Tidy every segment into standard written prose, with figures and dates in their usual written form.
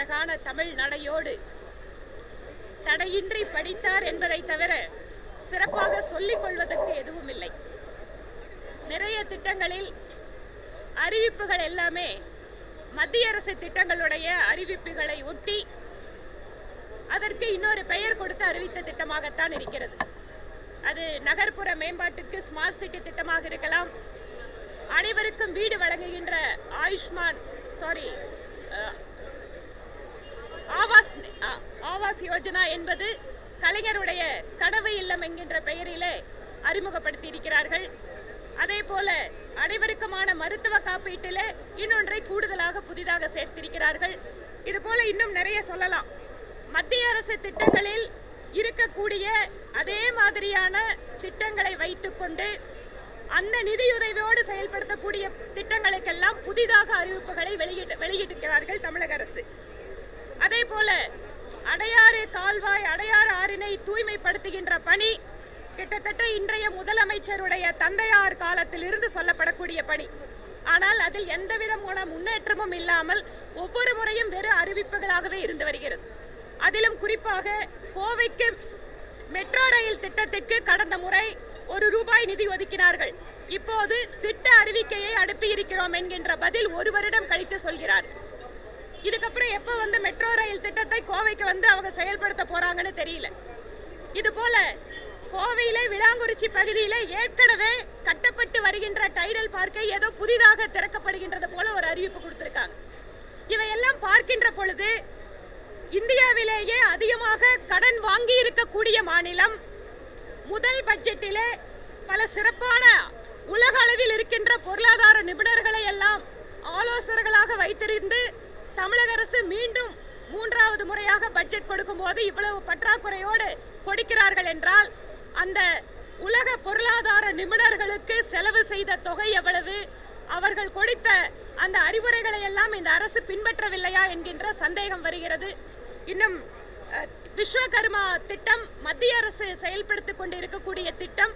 அழகான தமிழ் நடையோடு தடையின்றி படித்தார் என்பதை தவிர சிறப்பாக சொல்லிக் கொள்வதற்கு எதுவும் இல்லை. நிறைய திட்டங்களில் அறிவிப்புகள் எல்லாமே மத்திய அரசு திட்டங்களுடைய அறிவிப்புகளை ஒட்டி அதற்கு இன்னொரு பெயர் கொடுத்து அறிவித்த திட்டமாகத்தான் இருக்கிறது. அது நகர்ப்புற மேம்பாட்டுக்கு ஸ்மார்ட் சிட்டி திட்டமாக இருக்கலாம், அனைவருக்கும் வீடு வழங்குகின்ற ஆவாஸ் யோஜனா என்பது கலைஞருடைய கனவு இல்லம் என்கின்ற பெயரிலே அறிமுகப்படுத்தி இருக்கிறார்கள். அதே போல அனைவருக்குமான மருத்துவ காப்பீட்டிலே இன்னொன்றை கூடுதலாக புதிதாக சேர்த்திருக்கிறார்கள். இது போல இன்னும் நிறைய சொல்லலாம். மத்திய அரசு திட்டங்களில் இருக்கக்கூடிய அதே மாதிரியான திட்டங்களை வைத்துக்கொண்டு அந்த நிதியுதவியோடு செயல்படுத்தக்கூடிய திட்டங்களுக்கெல்லாம் புதிதாக அறிவிப்புகளை வெளியிட்டிருக்கிறார்கள் தமிழக அரசு. அதே போல அடையாறு கால்வாய், அடையாறு ஆறினை தூய்மைப்படுத்துகின்ற பணி கிட்டத்தட்ட இன்றைய முதலமைச்சருடைய தந்தையார் காலத்தில் இருந்து சொல்லப்படக்கூடிய பணி. ஆனால் அதில் எந்த விதமான முன்னேற்றமும் இல்லாமல் ஒவ்வொரு முறையும் வெறும் அறிவிப்புகளாகவே இருந்து வருகிறது. அதிலும் குறிப்பாக கோவைக்கு மெட்ரோ ரயில் திட்டத்திற்கு கடந்த முறை ₹1 நிதி ஒதுக்கினார்கள். இப்போது திட்ட அறிவிக்கையை அனுப்பியிருக்கிறோம் என்கின்ற பதில் 1 வருடம் கழித்து சொல்கிறார். இதுக்கப்புறம் எப்ப மெட்ரோ ரயில் திட்டத்தை கோவைக்கு அவங்க செயல்படுத்த போறாங்கன்னு தெரியல. இது போல கோவையிலே விளாங்குறிச்சி பகுதியில ஏற்கனவே கட்டப்பட்டு வருகின்ற டைடல் பார்க்கை ஏதோ புதிதாக திறக்கப்படுகின்றது போல ஒரு அறிவிப்பு கொடுத்திருக்காங்க. இவையெல்லாம் பார்க்கின்ற பொழுது இந்தியாவிலேயே அதிகமாக கடன் வாங்கி இருக்கக்கூடிய மாநிலம், முதல் பட்ஜெட்டிலே பல சிறப்பான உலக அளவில் இருக்கின்ற பொருளாதார நிபுணர்களை எல்லாம் ஆலோசகர்களாக வைத்திருந்து தமிழக அரசு மீண்டும் 3வது முறையாக பட்ஜெட் கொடுக்கும் போது இவ்வளவு பற்றாக்குறையோடு கொடுக்கிறார்கள் என்றால் அந்த உலக பொருளாதார நிபுணர்களுக்கு செலவு செய்த தொகை எவ்வளவு, அவர்கள் கொடுத்த அந்த அறிவுரைகளை எல்லாம் இந்த அரசு பின்பற்றவில்லையா என்கின்ற சந்தேகம் வருகிறது. இன்னும் விஸ்வகர்மா திட்டம் மத்திய அரசு செயல்படுத்திக் கொண்டு இருக்கக்கூடிய திட்டம்.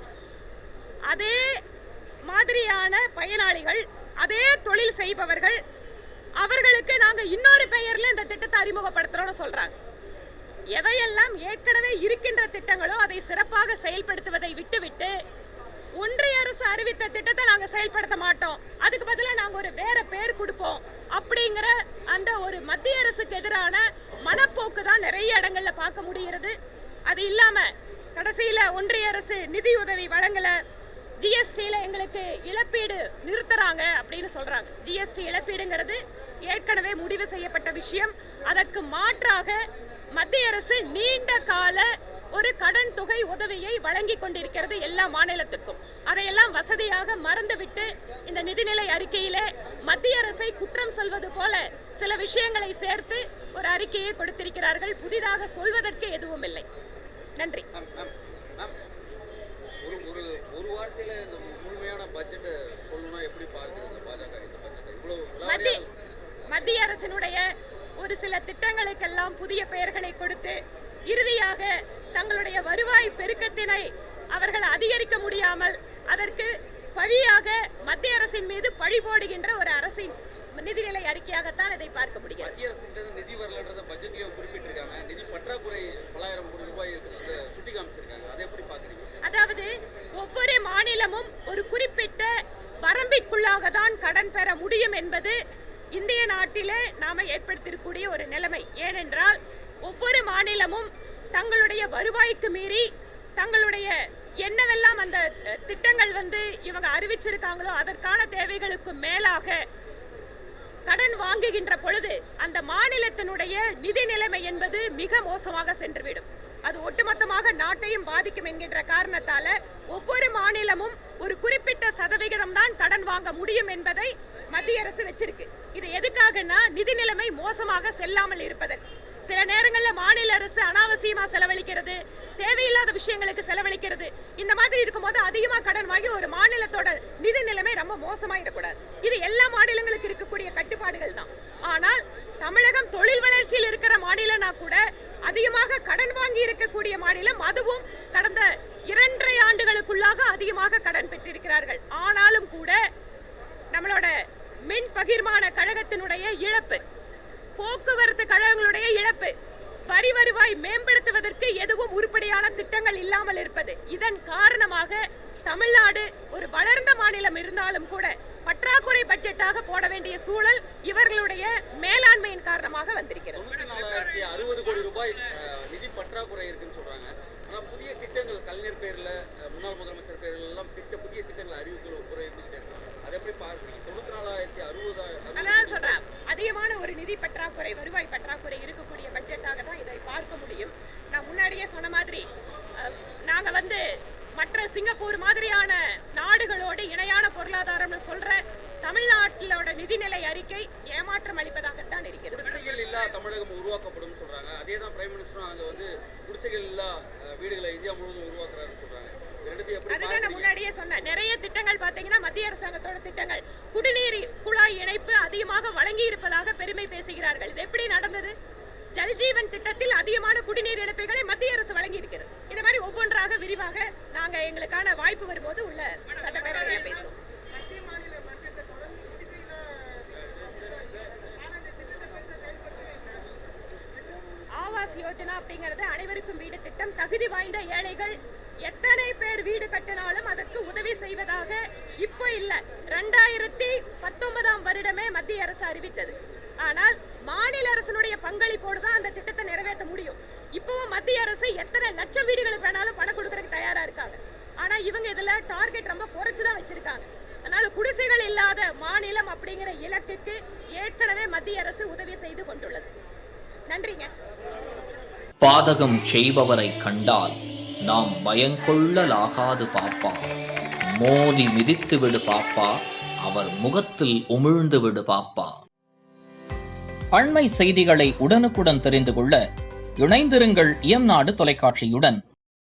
அதே மாதிரியான பயனாளிகள், அதே தொழில் செய்பவர்கள், அவர்களுக்கு நாங்க இன்னொரு பெயர்ல இந்த திட்டத்தை அறிமுகப்படுத்துறோம்னு சொல்றாங்க. எவையெல்லாம் ஏற்கனவே இருக்கின்ற திட்டங்களோ அதை சிறப்பாக செயல்படுத்துவதை விட்டுவிட்டு ஒன்றிய அரசு அறிவித்த திட்டத்தை நாங்க செயல்படுத்த மாட்டோம், அதுக்கு பதிலாக நாங்க ஒரு வேற பேர் கொடுப்போம் அப்படிங்கிற அந்த ஒரு மத்திய அரசுக்கு எதிரான மனப்போக்கு தான் நிறைய இடங்கள்ல பார்க்க முடிகிறது. அது இல்லாம கடைசியில ஒன்றிய அரசு நிதியுதவி வழங்கல, ஜிஎஸ்டியில எங்களுக்கு இழப்பீடு நிறுத்துறாங்க அப்படின்னு சொல்றாங்க. ஜிஎஸ்டி இழப்பீடுங்கிறது ஏற்கனவே முடிவு செய்யப்பட்ட விஷயம். அதற்கு மாற்றாக மத்திய அரசு நீண்ட கால ஒரு கடன் தொகை உதவியை வழங்கி கொண்டிருக்கிறது எல்லா மாநிலத்துக்கும். அதையெல்லாம் வசதியாக மறந்துவிட்டு இந்த நிதிநிலை அறிக்கையிலே மத்திய அரசை குற்றம் சொல்வது போல சில விஷயங்களை சேர்த்து ஒரு அறிக்கையை கொடுத்திருக்கிறார்கள். புதிதாக சொல்வதற்கு எதுவும் இல்லை. நன்றி. ஒரு வார்த்தையில இந்த முழுமையான பட்ஜெட் சொல்லணும்னா எப்படி பார்க்குது பாஜக இந்த பட்ஜெட்டை? மத்திய அரசினுடைய ஒரு சில திட்டங்களுக்கெல்லாம் புதிய பெயர்களை கொடுத்து இறுதியாக தங்களுடைய வருவாய் பெருக்கத்தினை அவர்கள் அதிகரிக்க முடியாமல் அதற்கு பழியாக மத்திய அரசின் மீது பழி போடுகின்ற ஒரு அரசின் நிதிநிலை அறிக்கையாகத்தான் இதை பார்க்க முடியும். மத்திய அரசு நிதி வரலன்றத பட்ஜெட்லயும் குறிப்பிட்டிருக்காங்க. நிதி பற்றாக்குறை பல்லாயிரம் கோடி ரூபாய் சுட்டி காமிச்சிருக்காங்க. அதை எப்படி பார்க்குறீங்க? அதாவது ஒவ்வொரு மாநிலமும் ஒரு குறிப்பிட்ட வரம்பிற்குள்ளாக தான் கடன் பெற முடியும் என்பது இந்திய நாட்டிலே நாம ஏற்படுத்தியிருக்கக்கூடிய ஒரு நிலைமை. ஏனென்றால் ஒவ்வொரு மாநிலமும் தங்களுடைய வருவாய்க்கு மீறி தங்களுடைய என்னவெல்லாம் அந்த திட்டங்கள் இவங்க அறிவிச்சிருக்காங்களோ அதற்கான தேவைகளுக்கு மேலாக கடன் வாங்குகின்ற பொழுது அந்த மாநிலத்தினுடைய நிதி நிலைமை என்பது மிக மோசமாக சென்றுவிடும். அது ஒட்டுமொத்தமாக நாட்டையும் பாதிக்கும் என்கின்ற காரணத்தால ஒவ்வொரு மாநிலமும் ஒரு குறிப்பிட்ட சதவிகிதம் தான் கடன் வாங்க முடியும் என்பதை மத்திய அரசு வச்சிருக்கு. இது எதுக்காகனா நிதி நிலைமை மோசமாக செல்லாமல் இருப்பதற்கு. சில நேரங்களில் மாநில அரசு அனாவசியமா செலவழிக்கிறது, தேவையில்லாத விஷயங்களுக்கு செலவழிக்கிறது. இந்த மாதிரி இருக்கும்போது அதிகமா கடன் வாங்கி ஒரு மாநிலத்தோட நிதி நிலைமை ரொம்ப மோசமாயிடக்கூடாது. இது எல்லா மாநிலங்களுக்கு இருக்கக்கூடிய கட்டுப்பாடுகள் தான். ஆனால் தமிழகம் தொழில் வளர்ச்சியில் இருக்கிற மாநிலம்னா கூட அதிகமாக கடன் வாங்கி இருக்கக்கூடிய மாநிலம். அதுவும் கடந்த 2.5 ஆண்டுகளுக்குள்ளாக அதிகமாக கடன் பெற்றிருக்கிறார்கள். ஆனாலும் கூட நம்மளோட மின் பகிர்மான கழகத்தினுடைய இழப்பு போக்குவரத்து கழகங்களுடைய இழப்பு, வரி வருவாய் மேம்படுத்துவதற்கு எதுவும் உருப்படியான திட்டங்கள் இல்லாமல் இருப்பது. இதன் காரணமாக தமிழ்நாடு ஒரு வளர்ந்த மாநிலம் இருந்தாலும் கூட பற்றாக்குறை பட்ஜெட்டாக போட வேண்டிய சூழல் இவர்களுடைய மேலாண்மையின் காரணமாக வந்திருக்கிறது. 94,060 கோடி ரூபாய் நிதி பற்றாக்குறை இருக்குன்னு சொல்றாங்க. ஆனா புதிய திட்டங்கள் கலைஞர் பேர்ல, முன்னாள் முதலமைச்சர் பேர்ல எல்லாம் புதிய திட்டங்கள் அறிவிக்கல குறை இருந்துகிட்டே இருக்கு. அதை எப்படி பார்க்குறீங்க? 94,060 அதான் சொல்றேன், அதிகமான ஒரு நிதி பற்றாக்குறை, வருவாய் பற்றாக்குறை இருக்கக்கூடிய பட்ஜெட்டாக தான் இதை பார்க்க முடியும். நான் முன்னாடியே சொன்ன மாதிரி நாங்க மற்ற சிங்கப்பூர் மாதிரியான நாடுகளோடு இணையான பொருளாதாரம்னு சொல்ற தமிழ்நாட்டிலோட நிதிநிலை அறிக்கை ஏமாற்றம் அளிப்பதாகத்தான் இருக்கிறது. குடிசைகள் இல்லா தமிழகம் உருவாக்கப்படும் சொல்றாங்க. அதே தான் பிரைம் மினிஸ்டரும் அங்க குடிசைகள் இல்லா வீடுகளை இந்தியா முழுவதும் உருவாக்குறாருன்னு சொல்றாங்க. அதுதான் நான் முன்னாடியே சொன்னேன். நிறைய திட்டங்கள் பாத்தீங்கன்னா மத்திய அரசாங்கத்தோட திட்டங்கள், குடிநீர் குழாய் இணைப்பு அதிகமாக வழங்கி இருப்பதாக பெருமை பேசுகிறார்கள். இது எப்படி நடந்தது? ஜல்ஜீவன் திட்டத்தில் அதிகமான குடிநீர் இணைப்புகளை மத்திய அரசு வழங்கி இருக்கிறது. இந்த மாதிரி ஒவ்வொன்றாக விரிவாக நாங்க எங்களுக்கான வாய்ப்பு வரும்போது உள்ள சட்டப்பேரவையில் பேசுவோம். ஆவாஸ் யோஜனா அப்படிங்கிறது அனைவருக்கும் வீடு திட்டம். தகுதி வாய்ந்த ஏழைகள் எத்தனை பேர் வீடு கட்டினாலும் அதற்கு உதவி செய்வதாக இப்போ இல்ல, 2019ஆம் வருடமே மத்திய அரசு அறிவித்தது. ஆனால் மாநில அரசினுடைய பங்களிப்போடு தான் அந்த திட்டத்தை நிறைவேற்ற முடியும். இப்பவும் மத்திய அரசு எத்தனை லட்சம் வீடுகளுக்கு வேணாலும் பணம் கொடுக்கறதுக்கு தயாரா இருக்காங்க. ஆனா இவங்க இதுல டார்கெட் ரொம்ப குறைச்சுதான் வச்சிருக்காங்க. அதனால குடிசைகள் இல்லாத மாநிலம் அப்படிங்கிற இலக்குக்கு ஏற்கனவே மத்திய அரசு உதவி செய்து கொண்டுள்ளது. நன்றிங்க. பாதகம் செய்பவரை கண்டால் நாம் பயங்கொள்ளலாகாது பாப்பா, மோதி மிதித்து விடு பாப்பா, அவர் முகத்தில் உமிழ்ந்து விடு பாப்பா. அண்மை செய்திகளை உடனுக்குடன் தெரிந்து கொள்ள இணைந்திருங்கள் இயம்நாடு தொலைக்காட்சியுடன்.